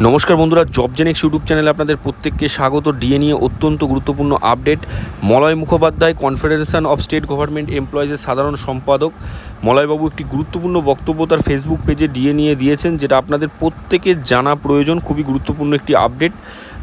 নমস্কার বন্ধুরা, জবজেনিক্স ইউটিউব চ্যানেলে আপনাদের প্রত্যেককে স্বাগত। ডিএ নিয়ে অত্যন্ত গুরুত্বপূর্ণ update. Malay Mukhopadhyay, confederation of state government এমপ্লয়িজের সাধারণ সম্পাদক মলয়বাবু একটি গুরুত্বপূর্ণ বক্তব্য তার ফেসবুক পেজে ডিএ নিয়ে দিয়েছেন, যেটা আপনাদের প্রত্যেকের জানা প্রয়োজন। খুবই গুরুত্বপূর্ণ একটি আপডেট।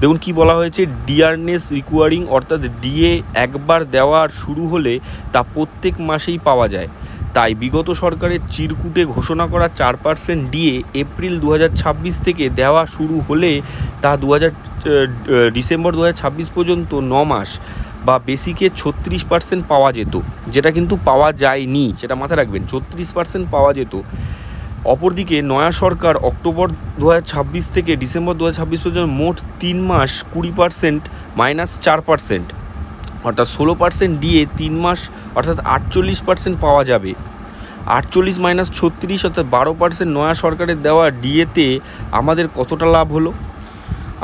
দেখুন কি বলা হয়েছে, ডিয়ারনেস রিকোয়ারিং, অর্থাৎ ডিএ একবার দেওয়া শুরু হলে তা প্রত্যেক মাসেই পাওয়া যায়। তাই বিগত সরকারের চিরকুটে ঘোষণা করা 4% ডিএ এপ্রিল 2026 থেকে দেওয়া শুরু হলে তা ডিসেম্বর 2026 পর্যন্ত 9 মাস বা বেসিকে 36% পাওয়া যেত, যেটা কিন্তু পাওয়া যায়নি, সেটা মাথায় রাখবেন। 36% পাওয়া যেত। অপরদিকে নয়া সরকার অক্টোবর 2026 থেকে ডিসেম্বর 2026 পর্যন্ত মোট 3 মাস 20% মাইনাস 4%, অর্থাৎ 16% ডিএ 3 মাস অর্থাৎ 48% পাওয়া যাবে। 48 মাইনাস 36 অর্থাৎ 12% নয়া সরকারের দেওয়া ডিএতে আমাদের কতটা লাভ হলো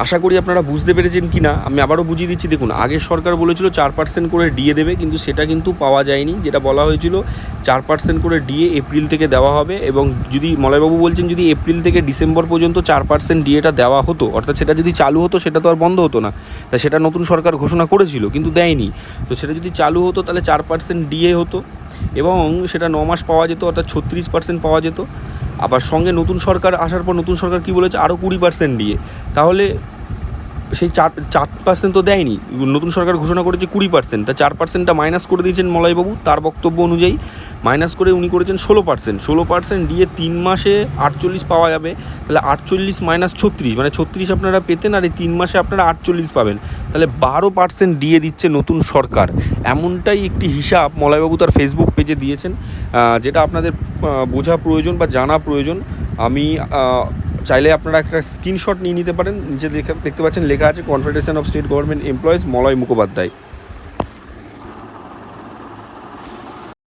আশা করি আপনারা বুঝতে পেরেছেন কি না। আমি আবারও বুঝিয়ে দিচ্ছি। দেখুন, আগের সরকার বলেছিল 4% করে ডিএ দেবে, কিন্তু সেটা কিন্তু পাওয়া যায়নি। যেটা বলা হয়েছিল 4% করে ডিএ এপ্রিল থেকে দেওয়া হবে, এবং যদি মলয়বাবু বলছেন যদি এপ্রিল থেকে ডিসেম্বর পর্যন্ত 4% ডিএটা দেওয়া হতো, অর্থাৎ সেটা যদি চালু হতো সেটা তো আর বন্ধ হতো না। তা সেটা নতুন সরকার ঘোষণা করেছিল কিন্তু দেয়নি। তো সেটা যদি চালু হতো তাহলে 4% ডিএ হতো এবং সেটা 9 মাস পাওয়া যেত, অর্থাৎ 36% পাওয়া যেত। আবার সঙ্গে নতুন সরকার আসার পর নতুন সরকার কী বলেছে, আরও 20% ডিএ। তাহলে সেই 4% তো দেয়নি, নতুন সরকার ঘোষণা করেছে 20%। তা 4%টা মাইনাস করে দিয়েছেন মলয়বাবু তার বক্তব্য অনুযায়ী। মাইনাস করে উনি করেছেন 16% ডিএ 3 মাসে 48 পাওয়া যাবে। তাহলে 48 মাইনাস 36 মানে 36 আপনারা পেতেন, আর এই 3 মাসে আপনারা 48 পাবেন। তাহলে 12% ডিএ দিচ্ছে নতুন সরকার। এমনটাই একটি হিসাব মলয়বাবু তার ফেসবুক পেজে দিয়েছেন, যেটা আপনাদের বোঝা প্রয়োজন বা জানা প্রয়োজন। আমি চাইলে আপনারা একটা স্ক্রিনশট নিয়ে নিতে পারেন। নিচে দেখতে পাচ্ছেন লেখা আছে confederation of state government employees Malay Mukhopadhyay.